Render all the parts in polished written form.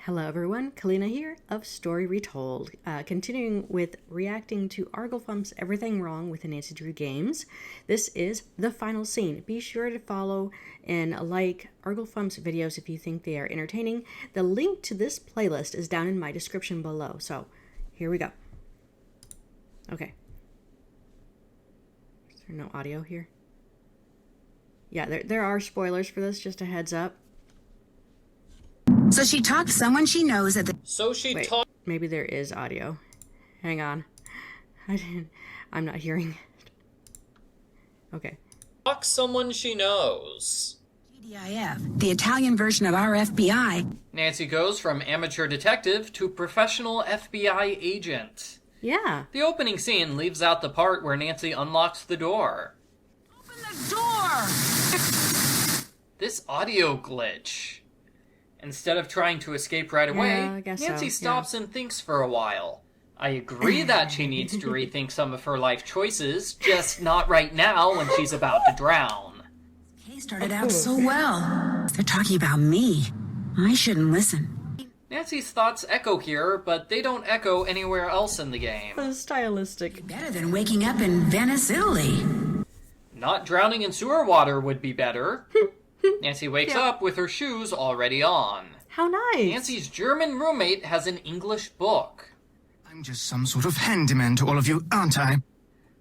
Hello everyone, Calina here of StoryRetold, continuing with reacting to Arglefumph's Everything Wrong with the Nancy Drew Games. This is the final scene. Be sure to follow and like Arglefumph's videos if you think they are entertaining. The link to this playlist is down in my description below, so here we go. Okay. Is there no audio here? Yeah, there are spoilers for this, just a heads up. So she talked to someone she knows at the... Wait, maybe there is audio. Hang on. I'm not hearing it. Okay. Talk someone she knows. GDIF, the Italian version of our FBI. Nancy goes from amateur detective to professional FBI agent. Yeah. The opening scene leaves out the part where Nancy unlocks the door. Open the door! This audio glitch. Instead of trying to escape right away, Nancy stops and thinks for a while. I agree that she needs to rethink some of her life choices, just not right now when she's about to drown. The case started out so well. They're talking about me. I shouldn't listen. Nancy's thoughts echo here, but they don't echo anywhere else in the game. Stylistic. Better than waking up in Venice, Italy. Not drowning in sewer water would be better. Nancy wakes up with her shoes already on. How nice. Nancy's German roommate has an English book. I'm just some sort of handyman to all of you, aren't I?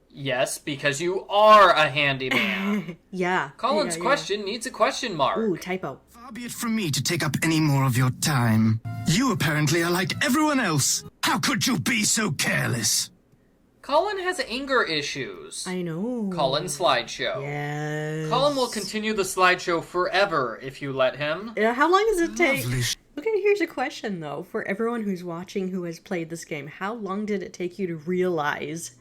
Yes, because you are a handyman. Yeah. Colin's question needs a question mark. Ooh, typo. Far be it from me to take up any more of your time. You apparently are like everyone else. How could you be so careless? Colin has anger issues. I know. Colin slideshow. Yes. Colin will continue the slideshow forever if you let him. How long does it take? Lovely. Okay, here's a question though. For everyone who's watching who has played this game, how long did it take you to realize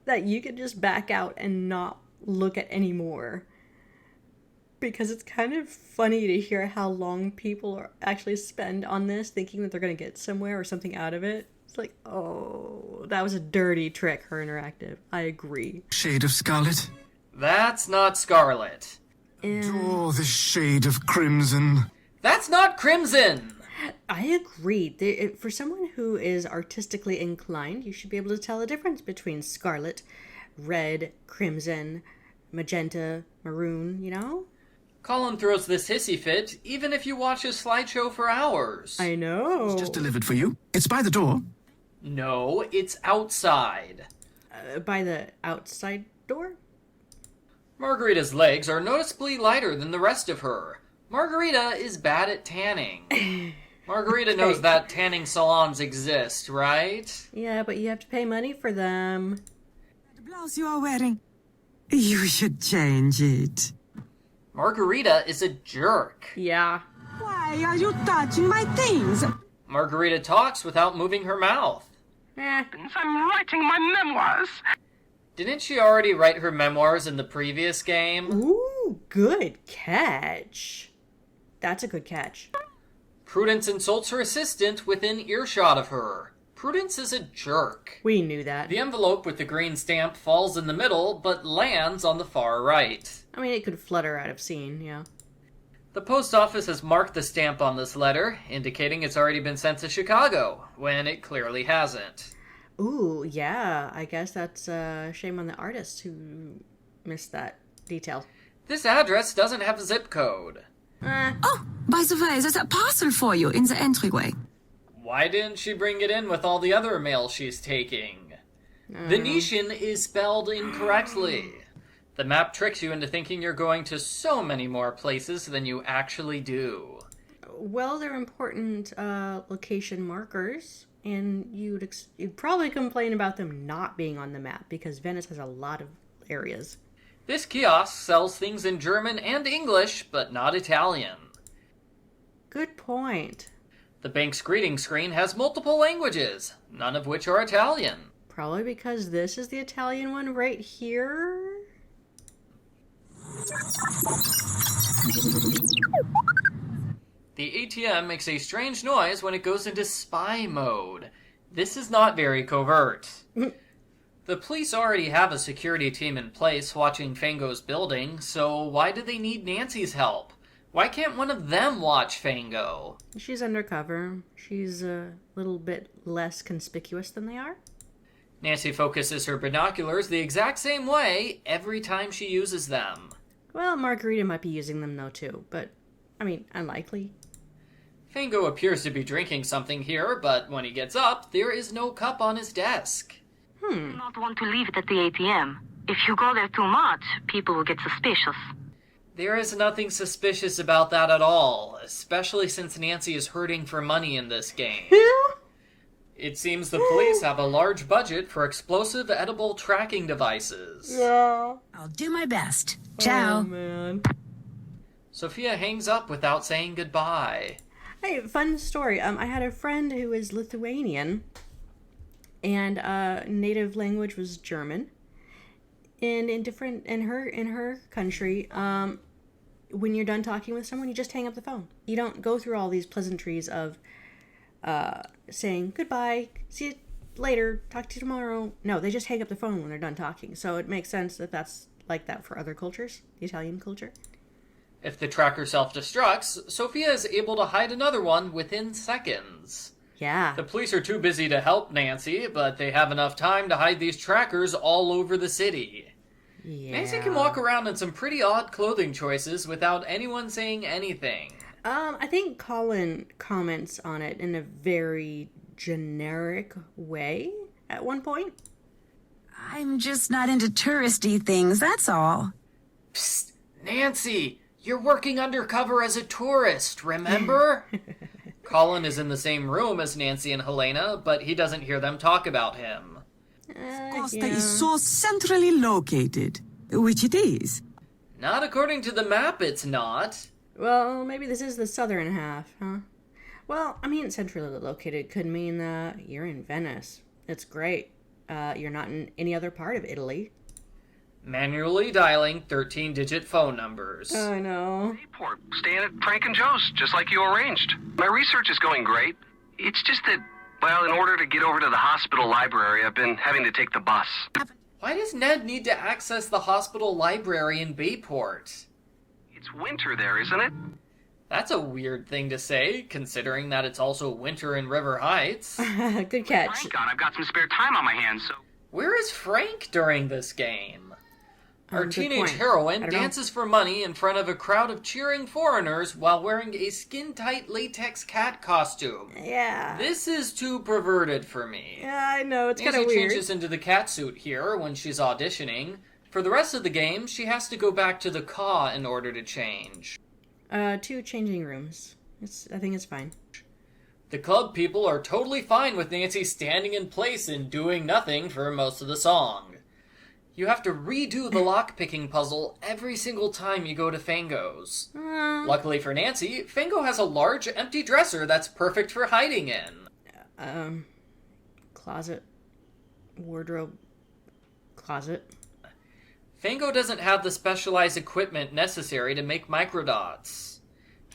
that you could just back out and not look at any more? Because it's kind of funny to hear how long people actually spend on this thinking that they're going to get somewhere or something out of it. It's like, oh, that was a dirty trick, Her Interactive. I agree. Shade of scarlet? That's not scarlet. Oh, the shade of crimson. That's not crimson! I agree. For someone who is artistically inclined, you should be able to tell the difference between scarlet, red, crimson, magenta, maroon, you know? Colin throws this hissy fit even if you watch his slideshow for hours. I know. It's just delivered for you. It's by the door. No, it's outside. By the outside door? Margarita's legs are noticeably lighter than the rest of her. Margarita is bad at tanning. Margarita knows that tanning salons exist, right? Yeah, but you have to pay money for them. The blouse you are wearing. You should change it. Margarita is a jerk. Yeah. Why are you touching my things? Margarita talks without moving her mouth. I'm writing my memoirs. Didn't she already write her memoirs in the previous game? Ooh, good catch. That's a good catch. Prudence insults her assistant within earshot of her. Prudence is a jerk. We knew that. The envelope with the green stamp falls in the middle, but lands on the far right. I mean, it could flutter out of scene, yeah. The post office has marked the stamp on this letter, indicating it's already been sent to Chicago, when it clearly hasn't. Ooh, yeah. I guess that's a shame on the artist who missed that detail. This address doesn't have a zip code. Oh, by the way, there's a parcel for you in the entryway. Why didn't she bring it in with all the other mail she's taking? Venetian is spelled incorrectly. The map tricks you into thinking you're going to so many more places than you actually do. Well, they're important location markers, and you'd probably complain about them not being on the map because Venice has a lot of areas. This kiosk sells things in German and English, but not Italian. Good point. The bank's greeting screen has multiple languages, none of which are Italian. Probably because this is the Italian one right here. The ATM makes a strange noise when it goes into spy mode. This is not very covert. The police already have a security team in place watching Fango's building, so why do they need Nancy's help? Why can't one of them watch Fango? She's undercover. She's a little bit less conspicuous than they are. Nancy focuses her binoculars the exact same way every time she uses them. Well, Margarita might be using them though too, but, I mean, unlikely. Fango appears to be drinking something here, but when he gets up, there is no cup on his desk. You do not want to leave it at the ATM. If you go there too much, people will get suspicious. There is nothing suspicious about that at all, especially since Nancy is hurting for money in this game. It seems the police have a large budget for explosive edible tracking devices. Yeah. I'll do my best. Ciao. Oh, man. Sophia hangs up without saying goodbye. Hey, fun story. I had a friend who is Lithuanian, and native language was German. And in her country, when you're done talking with someone, you just hang up the phone. You don't go through all these pleasantries of saying goodbye, see you later, talk to you tomorrow. No, they just hang up the phone when they're done talking. So it makes sense that that's like that for other cultures, the Italian culture. If the tracker self-destructs, Sophia is able to hide another one within seconds. Yeah. The police are too busy to help Nancy, but they have enough time to hide these trackers all over the city. Yeah. Nancy can walk around in some pretty odd clothing choices without anyone saying anything. I think Colin comments on it in a very generic way at one point. I'm just not into touristy things, that's all. Psst, Nancy, you're working undercover as a tourist, remember? Colin is in the same room as Nancy and Helena, but he doesn't hear them talk about him. Costa is so centrally located, which it is. Not according to the map, it's not. Well, maybe this is the southern half, huh? Well, I mean, centrally located could mean that you're in Venice. It's great. You're not in any other part of Italy. Manually dialing 13-digit phone numbers. I know. Port, staying at Frank and Joe's, just like you arranged. My research is going great. It's just that, well, in order to get over to the hospital library, I've been having to take the bus. Why does Ned need to access the hospital library in Bayport? It's winter there, isn't it? That's a weird thing to say, considering that it's also winter in River Heights. Good catch. Frank on, I've got some spare time on my hands, so... Where is Frank during this game? Our Good teenage point. heroine dances for money in front of a crowd of cheering foreigners while wearing a skin-tight latex cat costume. Yeah. This is too perverted for me. Yeah, I know. It's kind of Nancy weird. changes into the cat suit here when she's auditioning. For the rest of the game, she has to go back to the car in order to change. 2 changing rooms. I think it's fine. The club people are totally fine with Nancy standing in place and doing nothing for most of the song. You have to redo the lock-picking puzzle every single time you go to Fango's. Luckily for Nancy, Fango has a large, empty dresser that's perfect for hiding in. Closet. Wardrobe. Closet. Fango doesn't have the specialized equipment necessary to make microdots.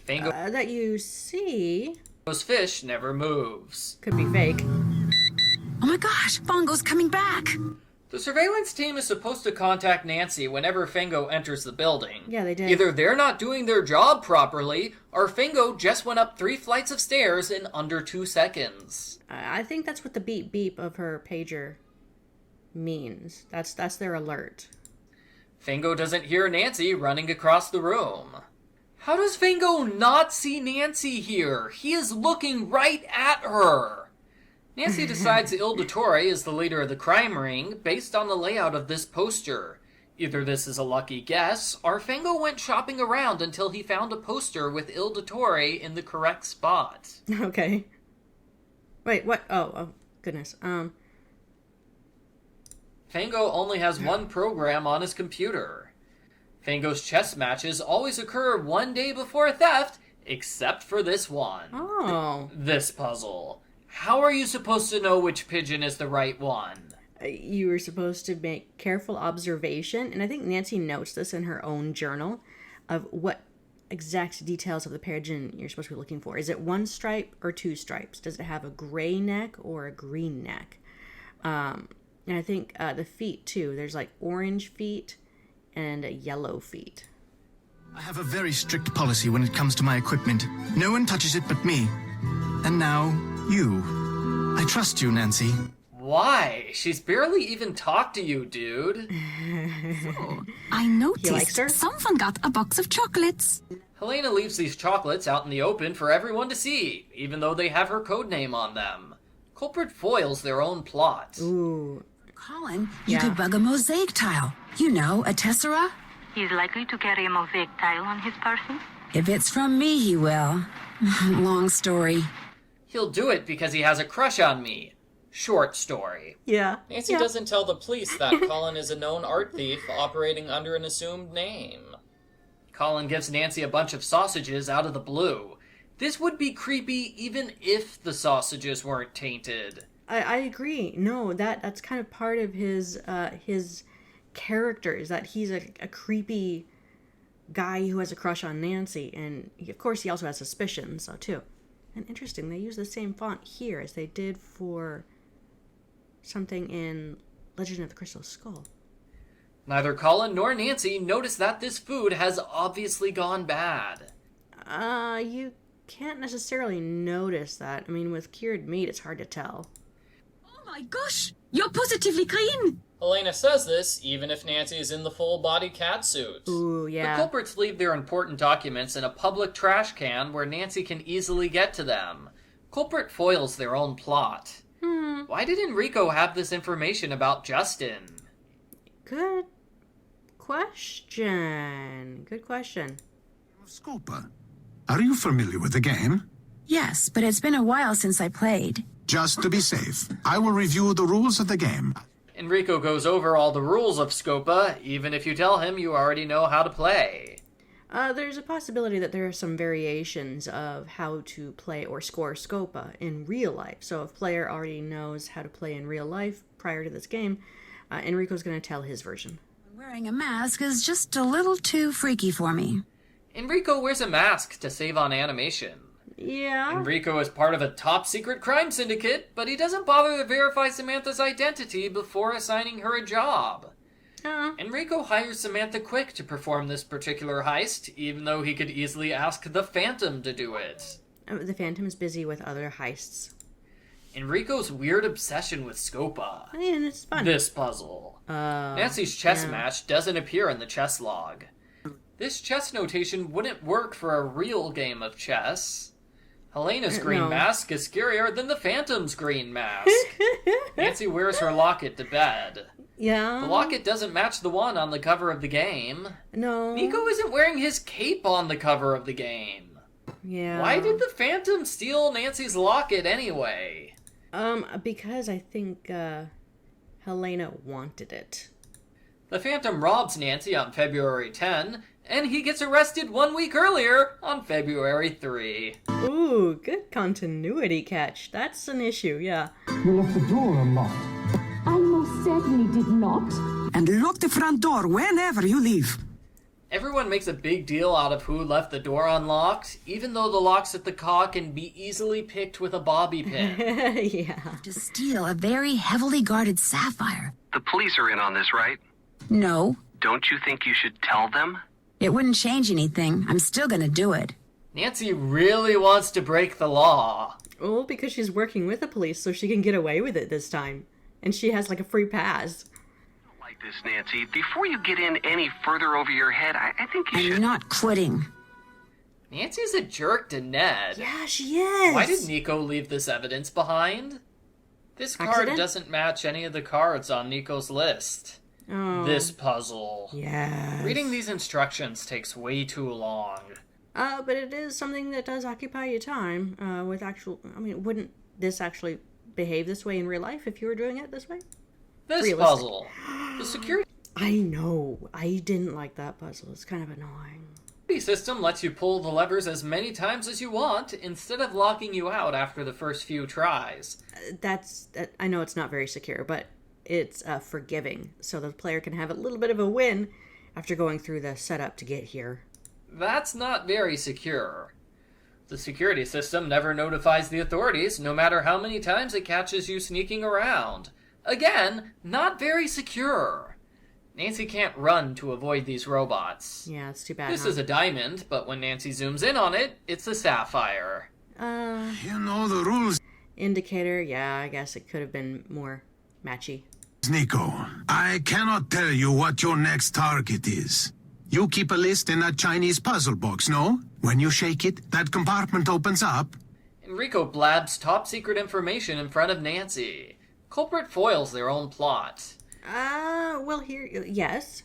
Fango's That you see fish never moves. could be fake. Oh my gosh, Fongo's coming back. The surveillance team is supposed to contact Nancy whenever Fango enters the building. Yeah, they did. Either they're not doing their job properly, or Fango just went up 3 flights of stairs in under 2 seconds. I think that's what the beep beep of her pager means. That's their alert. Fango doesn't hear Nancy running across the room. How does Fango not see Nancy here? He is looking right at her. Nancy decides Il Dottore is the leader of the crime ring based on the layout of this poster. Either this is a lucky guess, or Fango went shopping around until he found a poster with Il Dottore in the correct spot. Okay. Wait, what? Oh, goodness. Fango only has one program on his computer. Fango's chess matches always occur 1 day before theft, except for this one. Oh. This puzzle. How are you supposed to know which pigeon is the right one? You were supposed to make careful observation, and I think Nancy notes this in her own journal, of what exact details of the pigeon you're supposed to be looking for. Is it 1 stripe or 2 stripes? Does it have a gray neck or a green neck? And I think the feet, too. There's like orange feet and yellow feet. I have a very strict policy when it comes to my equipment. No one touches it but me. And now, you. I trust you, Nancy. Why? She's barely even talked to you, dude. I noticed someone got a box of chocolates. Helena leaves these chocolates out in the open for everyone to see, even though they have her codename on them. Culprit foils their own plot. Ooh. Colin, you could bug a mosaic tile. You know, a tessera? He's likely to carry a mosaic tile on his person. If it's from me, he will. Long story. He'll do it because he has a crush on me. Short story. Yeah. Nancy doesn't tell the police that Colin is a known art thief operating under an assumed name. Colin gives Nancy a bunch of sausages out of the blue. This would be creepy even if the sausages weren't tainted. I agree. No, that's kind of part of his character, is that he's a creepy guy who has a crush on Nancy, and of course he also has suspicions, so too. And interesting, they use the same font here as they did for something in Legend of the Crystal Skull. Neither Colin nor Nancy notice that this food has obviously gone bad. You can't necessarily notice that. I mean, with cured meat, it's hard to tell. Oh my gosh, you're positively green. Helena says this even if Nancy is in the full-body catsuit. Ooh, yeah. The culprits leave their important documents in a public trash can where Nancy can easily get to them. Culprit foils their own plot. Why did Enrico have this information about Justin? Good question. Scopa, are you familiar with the game? Yes, but it's been a while since I played. Just to be safe, I will review the rules of the game. Enrico goes over all the rules of Scopa, even if you tell him you already know how to play. There's a possibility that there are some variations of how to play or score Scopa in real life. So if player already knows how to play in real life prior to this game, Enrico's going to tell his version. Wearing a mask is just a little too freaky for me. Enrico wears a mask to save on animation. Yeah. Enrico is part of a top-secret crime syndicate, but he doesn't bother to verify Samantha's identity before assigning her a job. Enrico hires Samantha quick to perform this particular heist, even though he could easily ask the Phantom to do it. The Phantom is busy with other heists. Enrico's weird obsession with Scopa. And it's fun. This puzzle. Nancy's chess match doesn't appear in the chess log. This chess notation wouldn't work for a real game of chess. Helena's green mask is scarier than the Phantom's green mask. Nancy wears her locket to bed. Yeah. The locket doesn't match the one on the cover of the game. No. Nico isn't wearing his cape on the cover of the game. Yeah. Why did the Phantom steal Nancy's locket anyway? Because I think, Helena wanted it. The Phantom robs Nancy on February 10, and he gets arrested 1 week earlier on February 3. Ooh, good continuity catch. That's an issue, yeah. You left the door unlocked. I most certainly did not. And lock the front door whenever you leave. Everyone makes a big deal out of who left the door unlocked, even though the locks at the car can be easily picked with a bobby pin. Yeah. To steal a very heavily guarded sapphire. The police are in on this, right? No. Don't you think you should tell them? It wouldn't change anything. I'm still gonna do it. Nancy really wants to break the law. Oh, because she's working with the police, so she can get away with it this time. And she has, like, a free pass. I don't like this, Nancy. Before you get in any further over your head, I think you should... I'm not quitting. Nancy's a jerk to Ned. Yeah, she is. Why did Nico leave this evidence behind? This card doesn't match any of the cards on Nico's list. Oh. This puzzle. Yes. Reading these instructions takes way too long. But it is something that does occupy your time, with actual... I mean, wouldn't this actually behave this way in real life if you were doing it this way? This Realistic. puzzle. The security I know. I didn't like that puzzle. It's kind of annoying. system lets you pull the levers as many times as you want, instead of locking you out after the first few tries. I know it's not very secure, but it's forgiving, so the player can have a little bit of a win after going through the setup to get here. That's not very secure. The security system never notifies the authorities, no matter how many times it catches you sneaking around. Again, not very secure. Nancy can't run to avoid these robots. Yeah, it's too bad. This is a diamond, but when Nancy zooms in on it, it's a sapphire. You know the rules. Indicator, yeah, I guess it could have been more matchy. Nico, I cannot tell you what your next target is. You keep a list in that Chinese puzzle box, no? When you shake it, that compartment opens up. Enrico blabs top secret information in front of Nancy. Culprit foils their own plot. Well, yes.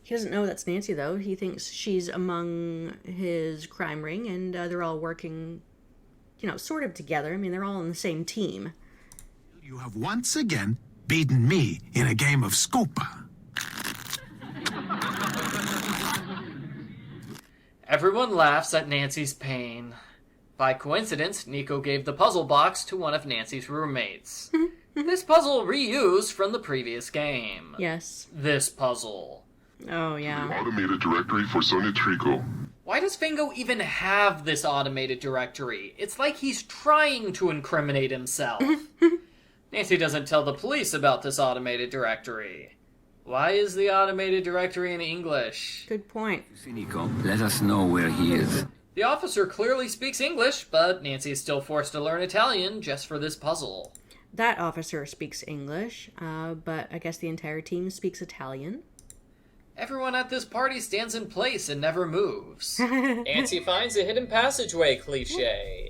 He doesn't know that's Nancy, though. He thinks she's among his crime ring, and they're all working, sort of together. I mean, they're all on the same team. You have once again beaten me in a game of Scopa. Everyone laughs at Nancy's pain. By coincidence, Nico gave the puzzle box to one of Nancy's roommates. This puzzle reused from the previous game. Yes. This puzzle. Oh, yeah. Automated directory for Sonia Trico. Why does Fingo even have this automated directory? It's like he's trying to incriminate himself. Nancy doesn't tell the police about this automated directory. Why is the automated directory in English? Good point. Nico, let us know where he is. The officer clearly speaks English, but Nancy is still forced to learn Italian just for this puzzle. That officer speaks English, but I guess the entire team speaks Italian. Everyone at this party stands in place and never moves. Nancy finds a hidden passageway cliché.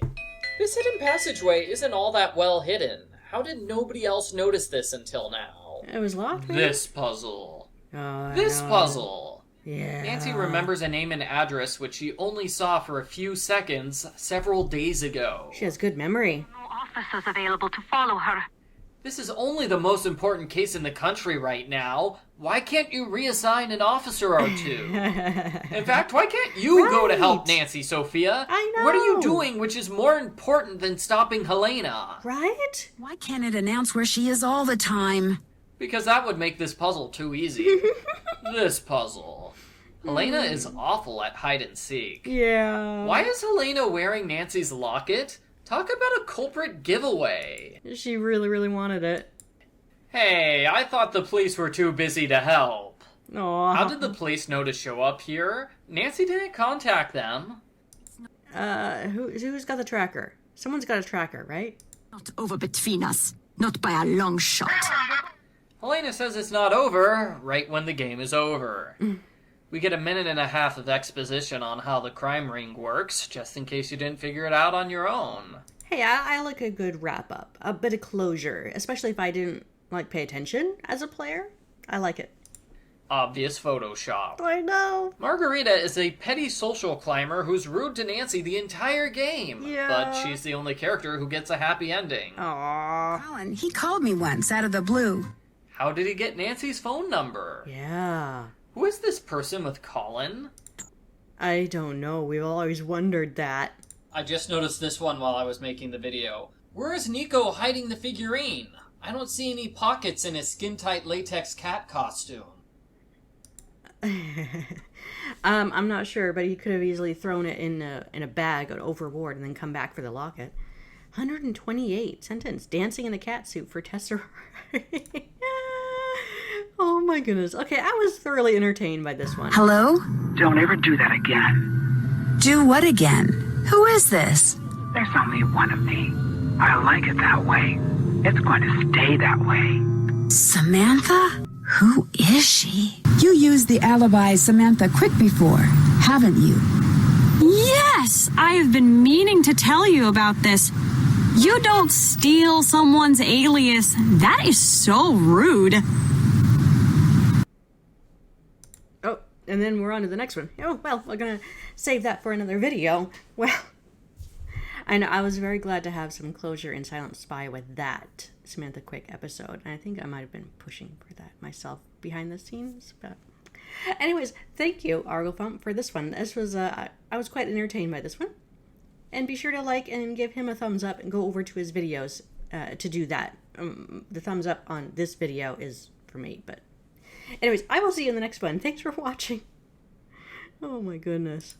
This hidden passageway isn't all that well hidden. How did nobody else notice this until now? It was locked, maybe? This puzzle. Oh, this puzzle. Yeah. Nancy remembers a name and address which she only saw for a few seconds several days ago. She has good memory. No officers available to follow her. This is only the most important case in the country right now. Why can't you reassign an officer or two? In fact, why can't you go to help Nancy, Sophia? I know. What are you doing which is more important than stopping Helena? Right? Why can't it announce where she is all the time? Because that would make this puzzle too easy. This puzzle. Helena is awful at hide and seek. Yeah. Why is Helena wearing Nancy's locket? Talk about a culprit giveaway. She really, really wanted it. Hey, I thought the police were too busy to help. Aww. How did the police know to show up here? Nancy didn't contact them. Who's got the tracker? Someone's got a tracker, right? Not over between us. Not by a long shot. Helena says it's not over right when the game is over. We get a minute and a half of exposition on how the crime ring works, just in case you didn't figure it out on your own. Hey, I like a good wrap-up. A bit of closure, especially if I didn't, pay attention as a player. I like it. Obvious Photoshop. I know. Margarita is a petty social climber who's rude to Nancy the entire game. Yeah. But she's the only character who gets a happy ending. Aww. Colin, he called me once out of the blue. How did he get Nancy's phone number? Yeah. Who is this person with Colin? I don't know. We've always wondered that. I just noticed this one while I was making the video. Where is Nico hiding the figurine? I don't see any pockets in his skin-tight latex cat costume. I'm not sure, but he could have easily thrown it in a bag overboard and then come back for the locket. 128 sentence. Dancing in a cat suit for Tessa. Oh my goodness. Okay, I was thoroughly entertained by this one. Hello? Don't ever do that again. Do what again? Who is this? There's only one of me. I like it that way. It's going to stay that way. Samantha? Who is she? You used the alibi Samantha Quick before, haven't you? Yes! I have been meaning to tell you about this. You don't steal someone's alias. That is so rude. Oh, and then we're on to the next one. Oh, well, we're gonna save that for another video. Well, I know I was very glad to have some closure in Silent Spy with that Samantha Quick episode. And I think I might have been pushing for that myself behind the scenes. But anyways, thank you, Arglefumph, for this one. This was, I was quite entertained by this one. And be sure to like and give him a thumbs up and go over to his videos to do that. The thumbs up on this video is for me, but anyways, I will see you in the next one. Thanks for watching. Oh my goodness.